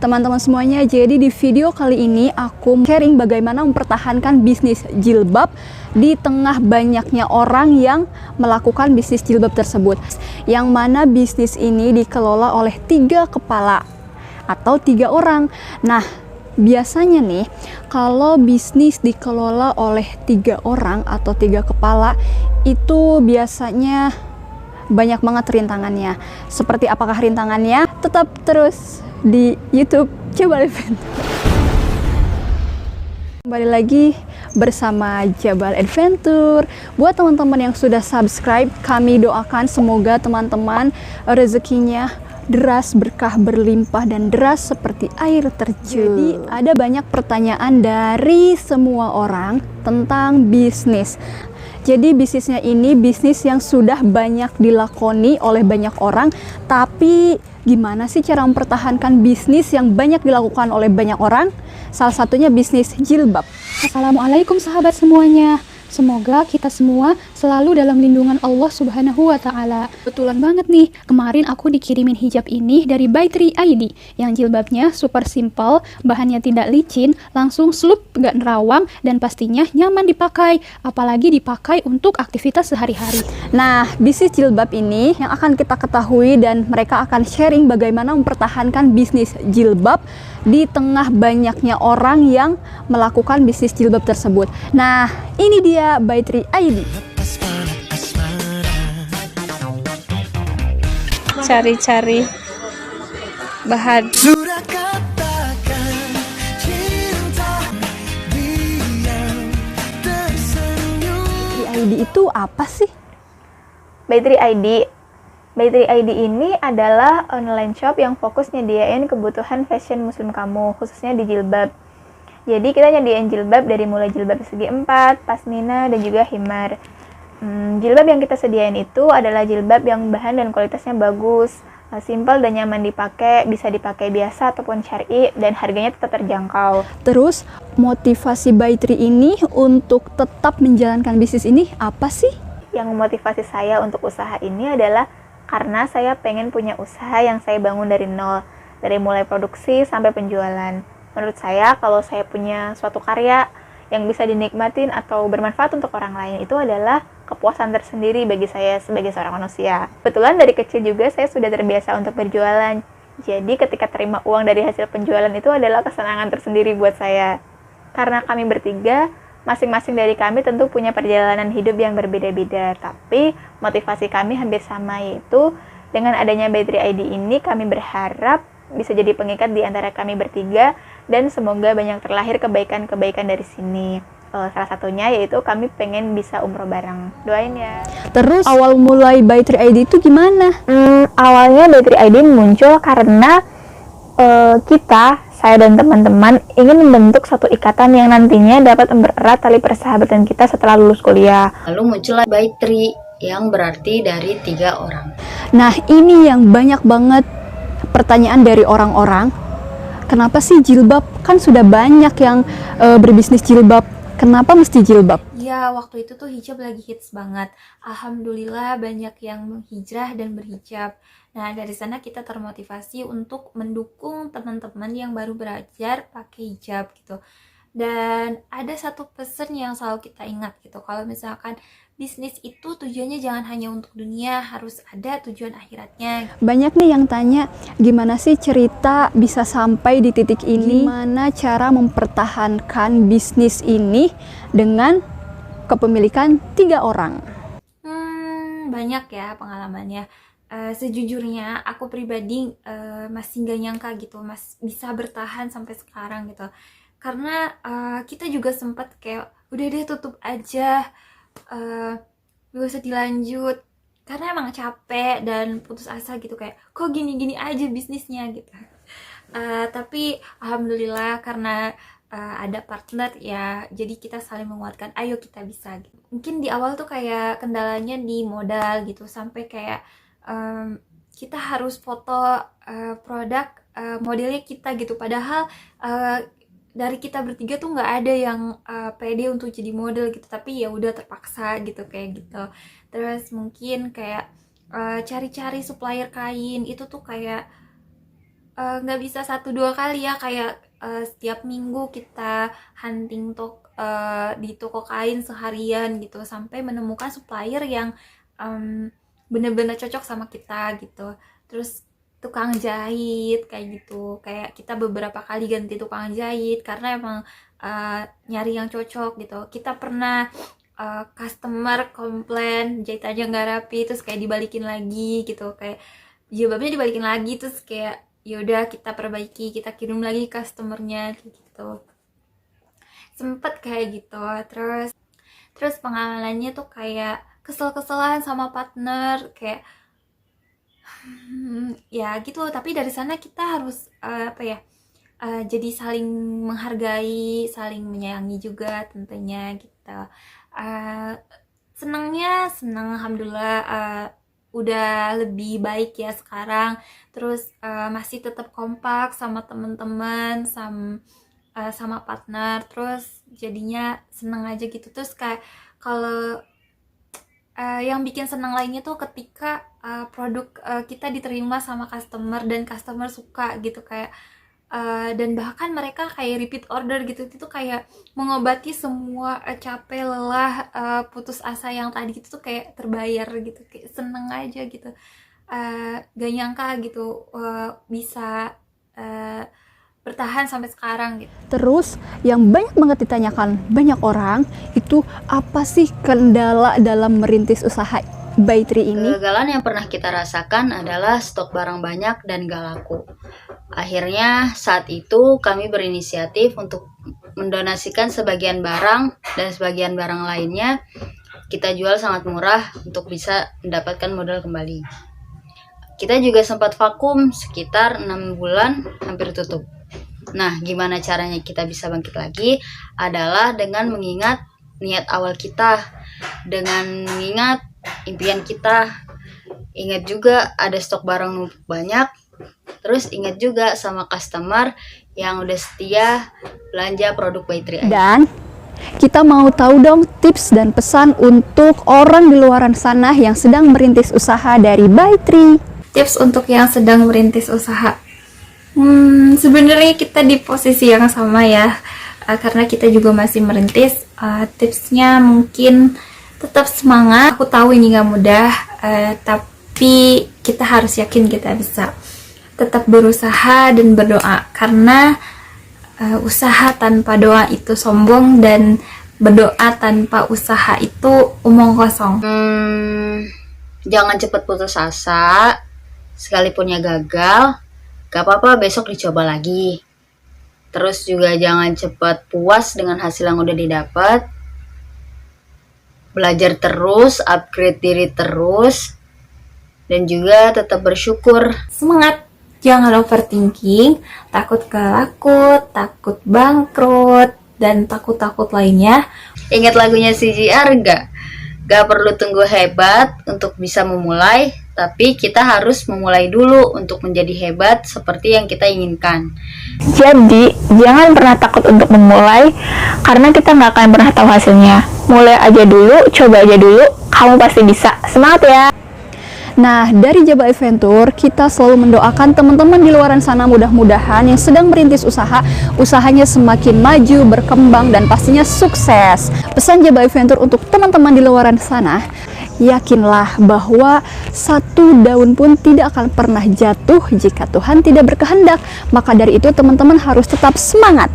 teman-teman semuanya, jadi di video kali ini aku sharing bagaimana mempertahankan bisnis jilbab di tengah banyaknya orang yang melakukan bisnis jilbab tersebut. Yang mana bisnis ini dikelola oleh 3 kepala atau 3 orang. Nah, biasanya nih, kalau bisnis dikelola oleh 3 orang atau 3 kepala, itu biasanya banyak banget rintangannya. Seperti apakah rintangannya? Tetap terus di YouTube Jabal Adventure. Kembali lagi bersama Jabal Adventure. Buat teman-teman yang sudah subscribe, kami doakan semoga teman-teman rezekinya deras, berkah, berlimpah, dan deras seperti air terjun. Jadi ada banyak pertanyaan dari semua orang tentang bisnis. Jadi bisnisnya ini bisnis yang sudah banyak dilakoni oleh banyak orang, tapi gimana sih cara mempertahankan bisnis yang banyak dilakukan oleh banyak orang? Salah satunya bisnis jilbab. Assalamualaikum sahabat semuanya. Semoga kita semua selalu dalam lindungan Allah Subhanahu wa Ta'ala. Betulan banget nih, kemarin aku dikirimin hijab ini dari By Tree ID yang jilbabnya super simple, bahannya tidak licin, langsung slup, gak nerawang, dan pastinya nyaman dipakai, apalagi dipakai untuk aktivitas sehari-hari. Nah, bisnis jilbab ini yang akan kita ketahui dan mereka akan sharing bagaimana mempertahankan bisnis jilbab di tengah banyaknya orang yang melakukan bisnis jilbab tersebut. Nah, ini dia By Tree ID. Cari-cari bahan. ID itu apa sih? By Tree ID. By Tree ID ini adalah online shop yang fokus nyediain kebutuhan fashion muslim kamu, khususnya di jilbab. Jadi kita nyediain jilbab dari mulai jilbab segi 4, pasmina, dan juga himar. Jilbab yang kita sediain itu adalah jilbab yang bahan dan kualitasnya bagus, simple dan nyaman dipakai, bisa dipakai biasa ataupun syar'i, dan harganya tetap terjangkau. Terus motivasi By Tree ini untuk tetap menjalankan bisnis ini apa sih? Yang memotivasi saya untuk usaha ini adalah karena saya pengen punya usaha yang saya bangun dari nol, dari mulai produksi sampai penjualan. Menurut saya, kalau saya punya suatu karya yang bisa dinikmatin atau bermanfaat untuk orang lain, itu adalah kepuasan tersendiri bagi saya sebagai seorang manusia. Kebetulan dari kecil juga saya sudah terbiasa untuk berjualan. Jadi ketika terima uang dari hasil penjualan itu adalah kesenangan tersendiri buat saya. Karena kami bertiga, masing-masing dari kami tentu punya perjalanan hidup yang berbeda-beda, tapi motivasi kami hampir sama, yaitu dengan adanya By Tree ID ini kami berharap bisa jadi pengikat di antara kami bertiga, dan semoga banyak terlahir kebaikan-kebaikan dari sini. Salah satunya yaitu kami pengen bisa umroh bareng. Doain ya. Terus awal mulai By Tree ID itu gimana? Awalnya By Tree ID muncul karena saya dan teman-teman ingin membentuk satu ikatan yang nantinya dapat mempererat tali persahabatan kita setelah lulus kuliah. Lalu muncullah By Tree yang berarti dari 3 orang. Nah, ini yang banyak banget pertanyaan dari orang-orang. Kenapa sih jilbab? Kan sudah banyak yang berbisnis jilbab. Kenapa mesti jilbab? Ya, waktu itu tuh hijab lagi hits banget. Alhamdulillah banyak yang menghijrah dan berhijab. Nah, dari sana kita termotivasi untuk mendukung teman-teman yang baru belajar pakai hijab gitu. Dan ada satu pesan yang selalu kita ingat gitu. Kalau misalkan bisnis itu tujuannya jangan hanya untuk dunia, harus ada tujuan akhiratnya. Banyak nih yang tanya, gimana sih cerita bisa sampai di titik ini? Gimana cara mempertahankan bisnis ini dengan kepemilikan 3 orang? Banyak ya pengalamannya. Sejujurnya aku pribadi masih gak nyangka gitu bisa bertahan sampai sekarang gitu, karena kita juga sempat kayak udah deh tutup aja, gak usah dilanjut, karena emang capek dan putus asa gitu, kayak kok gini-gini aja bisnisnya gitu. Tapi alhamdulillah karena ada partner ya, jadi kita saling menguatkan, ayo kita bisa gitu. Mungkin di awal tuh kayak kendalanya di modal gitu, sampai kayak kita harus foto produk modelnya kita gitu, padahal dari kita bertiga tuh nggak ada yang pede untuk jadi model gitu, tapi ya udah terpaksa gitu kayak gitu. Terus mungkin kayak cari-cari supplier kain itu tuh kayak nggak bisa 1-2 kali ya, kayak setiap minggu kita hunting di toko kain seharian gitu sampai menemukan supplier yang bener-bener cocok sama kita gitu. Terus tukang jahit kayak gitu, kayak kita beberapa kali ganti tukang jahit karena emang nyari yang cocok gitu. Kita pernah customer komplain jahit aja nggak rapi, terus kayak dibalikin lagi gitu, kayak jilbabnya dibalikin lagi, terus kayak yaudah kita perbaiki, kita kirim lagi customernya kayak gitu. Sempet kayak gitu. Terus pengalamannya tuh kayak kesel-keselan sama partner, kayak ya gitu. Tapi dari sana kita harus jadi saling menghargai, saling menyayangi juga tentunya gitu. Senang alhamdulillah, udah lebih baik ya sekarang. Terus masih tetap kompak sama teman-teman, sama partner. Terus jadinya senang aja gitu. Terus kayak kalau yang bikin senang lainnya tuh ketika produk kita diterima sama customer dan customer suka gitu, kayak dan bahkan mereka kayak repeat order gitu. Itu kayak mengobati semua capek, lelah, putus asa yang tadi gitu tuh kayak terbayar gitu, kayak seneng aja gitu. Gak nyangka gitu bisa bertahan sampai sekarang gitu. Terus yang banyak banget ditanyakan banyak orang itu, apa sih kendala dalam merintis usaha By Tree ini? Kegagalan yang pernah kita rasakan adalah stok barang banyak dan gak laku. Akhirnya saat itu kami berinisiatif untuk mendonasikan sebagian barang, dan sebagian barang lainnya kita jual sangat murah untuk bisa mendapatkan modal kembali. Kita juga sempat vakum sekitar 6 bulan, hampir tutup. Nah, gimana caranya kita bisa bangkit lagi? Adalah dengan mengingat niat awal kita, dengan mengingat impian kita. Ingat juga ada stok barang numpuk banyak. Terus ingat juga sama customer yang udah setia belanja produk By Tree. Dan kita mau tahu dong tips dan pesan untuk orang di luaran sana yang sedang merintis usaha dari By Tree. Tips untuk yang sedang merintis usaha. Sebenarnya kita di posisi yang sama ya, karena kita juga masih merintis. Tipsnya mungkin tetap semangat. Aku tahu ini gak mudah, tapi kita harus yakin kita bisa. Tetap berusaha dan berdoa, karena usaha tanpa doa itu sombong, dan berdoa tanpa usaha itu omong kosong. Jangan cepat putus asa, sekalipun ya gagal, gak apa-apa, besok dicoba lagi. Terus juga jangan cepat puas dengan hasil yang udah didapat. Belajar terus, upgrade diri terus, dan juga tetap bersyukur. Semangat, jangan overthinking, takut gak laku, takut bangkrut, dan takut-takut lainnya. Ingat lagunya CJR gak? Gak perlu tunggu hebat untuk bisa memulai, tapi kita harus memulai dulu untuk menjadi hebat seperti yang kita inginkan. Jadi, jangan pernah takut untuk memulai, karena kita nggak akan pernah tahu hasilnya. Mulai aja dulu, coba aja dulu, kamu pasti bisa. Semangat ya! Nah, dari Jaba Adventure, kita selalu mendoakan teman-teman di luaran sana mudah-mudahan yang sedang merintis usaha, usahanya semakin maju, berkembang, dan pastinya sukses. Pesan Jaba Adventure untuk teman-teman di luaran sana, yakinlah bahwa satu daun pun tidak akan pernah jatuh jika Tuhan tidak berkehendak. Maka dari itu teman-teman harus tetap semangat.